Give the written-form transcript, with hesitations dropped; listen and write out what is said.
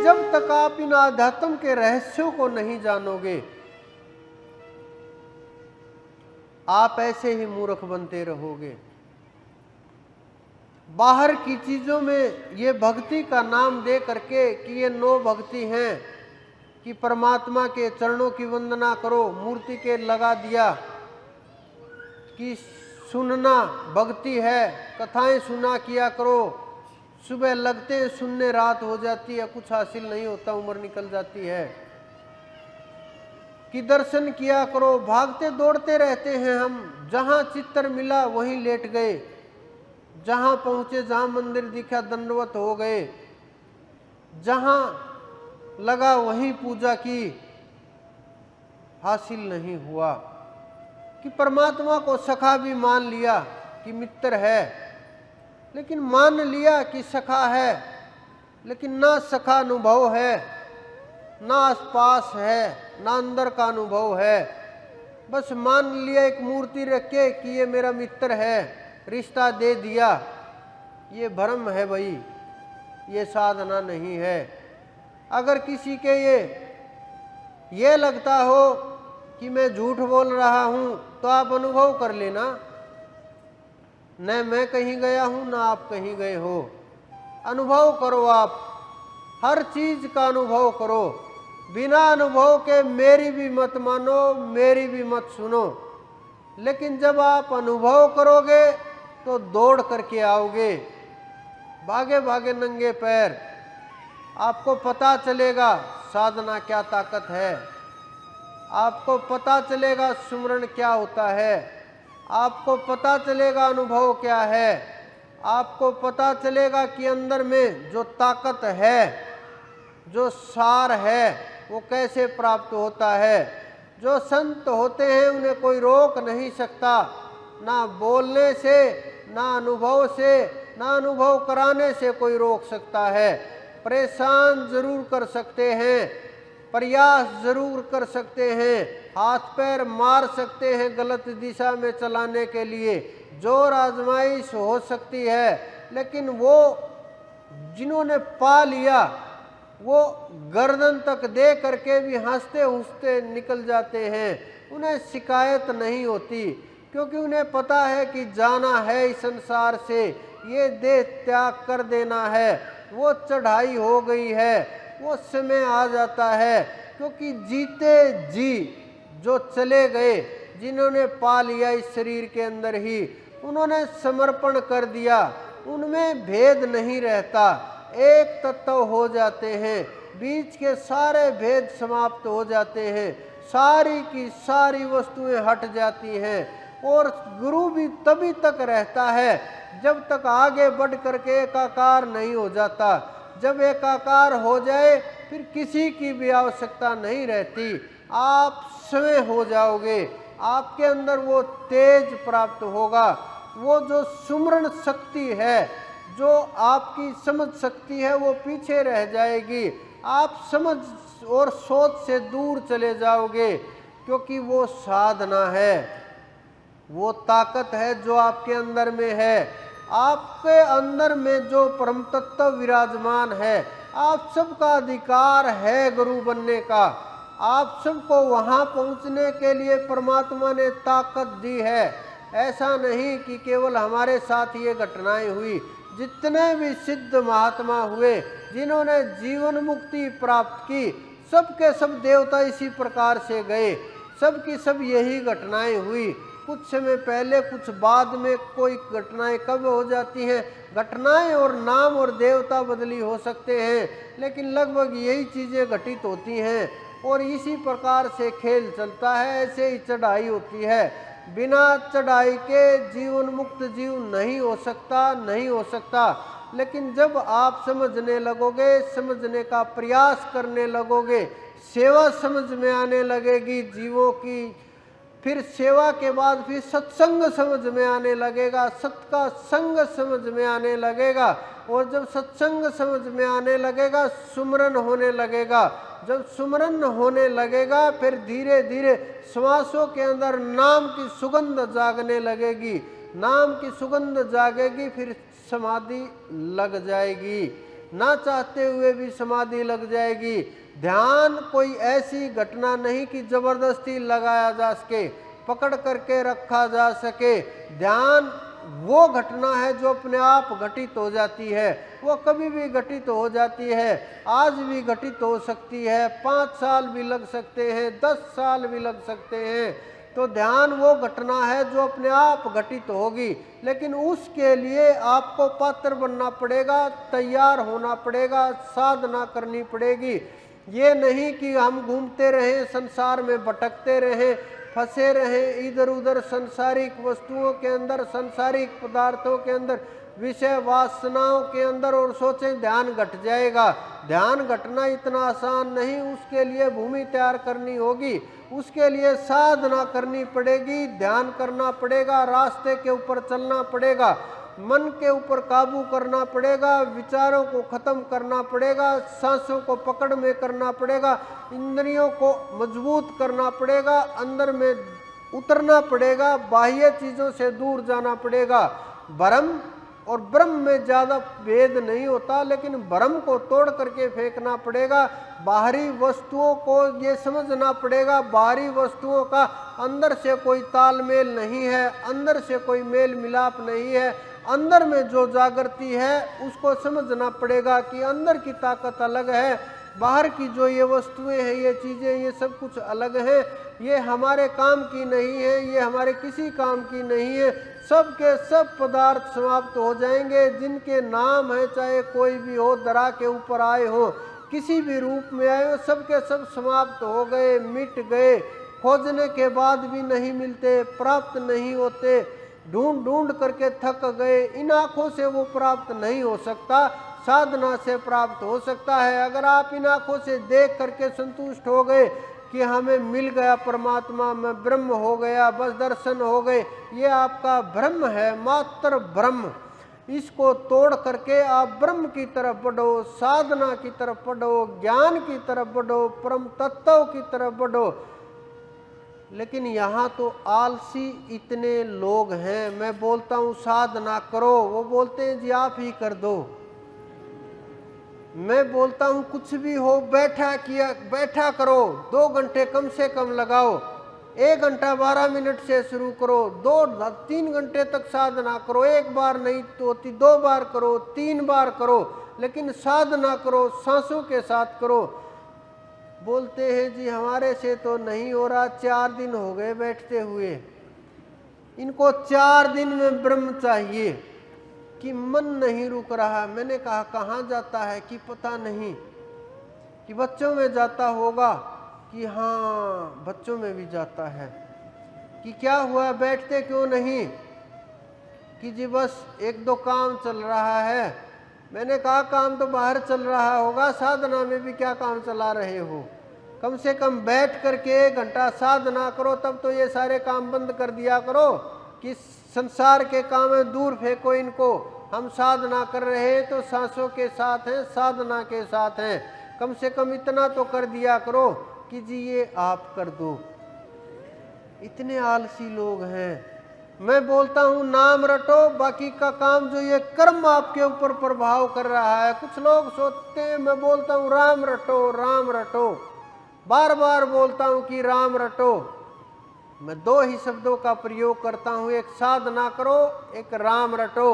जब तक आप इन आध्यात्म के रहस्यों को नहीं जानोगे, आप ऐसे ही मूर्ख बनते रहोगे। बाहर की चीजों में ये भक्ति का नाम दे करके कि ये 9 भक्ति हैं, कि परमात्मा के चरणों की वंदना करो, मूर्ति के लगा दिया, कि सुनना भक्ति है, कथाएं सुना किया करो, सुबह लगते हैं सुनने रात हो जाती है, कुछ हासिल नहीं होता, उम्र निकल जाती है, कि दर्शन किया करो, भागते दौड़ते रहते हैं हम, जहां चित्र मिला वहीं लेट गए, जहां पहुंचे जहां मंदिर दिखा दंडवत हो गए, जहां लगा वहीं पूजा की, हासिल नहीं हुआ। कि परमात्मा को सखा भी मान लिया कि मित्र है, लेकिन मान लिया कि सखा है, लेकिन ना सखा अनुभव है, ना आसपास है, ना अंदर का अनुभव है। बस मान लिया एक मूर्ति रख के कि ये मेरा मित्र है, रिश्ता दे दिया। ये भ्रम है भाई, ये साधना नहीं है। अगर किसी के ये लगता हो कि मैं झूठ बोल रहा हूं, तो आप अनुभव कर लेना, न मैं कहीं गया हूं ना आप कहीं गए हो। अनुभव करो, आप हर चीज का अनुभव करो। बिना अनुभव के मेरी भी मत मानो, मेरी भी मत सुनो। लेकिन जब आप अनुभव करोगे तो दौड़ करके आओगे, भागे भागे नंगे पैर। आपको पता चलेगा साधना क्या ताकत है, आपको पता चलेगा सुमरण क्या होता है, आपको पता चलेगा अनुभव क्या है, आपको पता चलेगा कि अंदर में जो ताकत है, जो सार है, वो कैसे प्राप्त होता है। जो संत होते हैं उन्हें कोई रोक नहीं सकता, ना बोलने से, ना अनुभव से, ना अनुभव कराने से कोई रोक सकता है। परेशान जरूर कर सकते हैं, प्रयास जरूर कर सकते हैं, हाथ पैर मार सकते हैं गलत दिशा में चलाने के लिए, जोर आजमाइश हो सकती है, लेकिन वो जिन्होंने पा लिया वो गर्दन तक दे करके भी हंसते हंसते निकल जाते हैं। उन्हें शिकायत नहीं होती, क्योंकि उन्हें पता है कि जाना है इस संसार से, ये देह त्याग कर देना है। वो चढ़ाई हो गई है, वो समय आ जाता है, क्योंकि जीते जी जो चले गए, जिन्होंने पा लिया इस शरीर के अंदर ही, उन्होंने समर्पण कर दिया, उनमें भेद नहीं रहता, एक तत्व हो जाते हैं, बीच के सारे भेद समाप्त हो जाते हैं, सारी की सारी वस्तुएं हट जाती हैं। और गुरु भी तभी तक रहता है जब तक आगे बढ़ करके एकाकार नहीं हो जाता। जब एकाकार हो जाए फिर किसी की भी आवश्यकता नहीं रहती, आप स्वयं हो जाओगे, आपके अंदर वो तेज प्राप्त होगा, वो जो सुमरण शक्ति है, जो आपकी समझ शक्ति है, वो पीछे रह जाएगी। आप समझ और सोच से दूर चले जाओगे, क्योंकि वो साधना है, वो ताकत है जो आपके अंदर में है। आपके अंदर में जो परम तत्व विराजमान है, आप सबका अधिकार है गुरु बनने का। आप सबको वहां पहुंचने के लिए परमात्मा ने ताकत दी है। ऐसा नहीं कि केवल हमारे साथ ये घटनाएं हुई, जितने भी सिद्ध महात्मा हुए जिन्होंने जीवन मुक्ति प्राप्त की, सबके सब देवता इसी प्रकार से गए, सब की सब यही घटनाएं हुई। कुछ समय पहले कुछ बाद में कोई घटनाएं कब हो जाती हैं, घटनाएं और नाम और देवता बदली हो सकते हैं, लेकिन लगभग यही चीज़ें घटित होती हैं। और इसी प्रकार से खेल चलता है, ऐसे ही चढ़ाई होती है। बिना चढ़ाई के जीवन मुक्त जीव नहीं हो सकता, नहीं हो सकता। लेकिन जब आप समझने लगोगे, समझने का प्रयास करने लगोगे, सेवा समझ में आने लगेगी जीवों की, फिर सेवा के बाद फिर सत्संग समझ में आने लगेगा, सत का संग समझ में आने लगेगा, और जब सत्संग समझ में आने लगेगा सुमरन होने लगेगा। जब सुमरन होने लगेगा फिर धीरे धीरे श्वासों के अंदर नाम की सुगंध जागने लगेगी, नाम की सुगंध जागेगी, फिर समाधि लग जाएगी। ना चाहते हुए भी समाधि लग जाएगी। ध्यान कोई ऐसी घटना नहीं कि जबरदस्ती लगाया जा सके, पकड़ करके रखा जा सके। ध्यान वो घटना है जो अपने आप घटित हो जाती है, वो कभी भी घटित हो जाती है, आज भी घटित हो सकती है, 5 साल भी लग सकते हैं, 10 साल भी लग सकते हैं। तो ध्यान वो घटना है जो अपने आप घटित होगी, लेकिन उसके लिए आपको पात्र बनना पड़ेगा, तैयार होना पड़ेगा, साधना करनी पड़ेगी। ये नहीं कि हम घूमते रहें, संसार में भटकते रहें, फंसे रहें इधर उधर सांसारिक वस्तुओं के अंदर, सांसारिक पदार्थों के अंदर, विषय वासनाओं के अंदर, और सोचें ध्यान घट जाएगा। ध्यान घटना इतना आसान नहीं, उसके लिए भूमि तैयार करनी होगी, उसके लिए साधना करनी पड़ेगी, ध्यान करना पड़ेगा, रास्ते के ऊपर चलना पड़ेगा, मन के ऊपर काबू करना पड़ेगा, विचारों को खत्म करना पड़ेगा, सांसों को पकड़ में करना पड़ेगा, इंद्रियों को मजबूत करना पड़ेगा, अंदर में उतरना पड़ेगा, बाह्य चीजों से दूर जाना पड़ेगा। भ्रम और ब्रह्म में ज्यादा भेद नहीं होता, लेकिन भ्रम को तोड़ करके फेंकना पड़ेगा। बाहरी वस्तुओं को ये समझना पड़ेगा, बाहरी वस्तुओं का अंदर से कोई तालमेल नहीं है, अंदर से कोई मेल मिलाप नहीं है। अंदर में जो जागृति है उसको समझना पड़ेगा कि अंदर की ताकत अलग है, बाहर की जो ये वस्तुएं हैं, ये चीजें, ये सब कुछ अलग है, ये हमारे काम की नहीं है, ये हमारे किसी काम की नहीं है। सब के सब पदार्थ समाप्त हो जाएंगे, जिनके नाम है, चाहे कोई भी हो, दरा के ऊपर आए हो, किसी भी रूप में आए हो, सब के सब समाप्त हो गए, मिट गए, खोजने के बाद भी नहीं मिलते, प्राप्त नहीं होते, ढूंढ ढूंढ करके थक गए। इन आँखों से वो प्राप्त नहीं हो सकता, साधना से प्राप्त हो सकता है। अगर आप इन आँखों से देख करके संतुष्ट हो गए कि हमें मिल गया परमात्मा, मैं ब्रह्म हो गया, बस दर्शन हो गए, ये आपका भ्रम है, मात्र भ्रम। इसको तोड़ करके आप ब्रह्म की तरफ बढ़ो, साधना की तरफ बढ़ो, ज्ञान की तरफ बढ़ो, परम तत्व की तरफ बढ़ो। लेकिन यहाँ तो आलसी इतने लोग हैं, मैं बोलता हूँ साधना करो, वो बोलते हैं जी आप ही कर दो। मैं बोलता हूँ कुछ भी हो, बैठा करो, 2 घंटे कम से कम लगाओ, 1 घंटा 12 मिनट से शुरू करो, 2-3 घंटे तक साधना करो, 1 बार नहीं तो होती 2 बार करो, 3 बार करो, लेकिन साधना करो, सांसों के साथ करो। बोलते हैं जी हमारे से तो नहीं हो रहा, 4 दिन हो गए बैठते हुए। इनको 4 दिन में ब्रह्म चाहिए कि मन नहीं रुक रहा। मैंने कहा कहाँ जाता है कि पता नहीं, कि बच्चों में जाता होगा, कि हाँ बच्चों में भी जाता है। कि क्या हुआ, बैठते क्यों नहीं, कि जी बस 1-2 काम चल रहा है। मैंने कहा काम तो बाहर चल रहा होगा, साधना में भी क्या काम चला रहे हो? कम से कम बैठ करके 1 घंटा साधना करो, तब तो ये सारे काम बंद कर दिया करो कि संसार के काम है, दूर फेंको इनको। हम साधना कर रहे हैं तो सांसों के साथ हैं, साधना के साथ हैं, कम से कम इतना तो कर दिया करो कि जी ये आप कर दो। इतने आलसी लोग हैं। मैं बोलता हूँ नाम रटो, बाकी का काम जो ये कर्म आपके ऊपर प्रभाव कर रहा है। कुछ लोग सोचते हैं, मैं बोलता हूँ राम रटो, राम रटो, बार बार बोलता हूँ कि राम रटो। मैं 2 ही शब्दों का प्रयोग करता हूँ, एक साधना करो, एक राम रटो।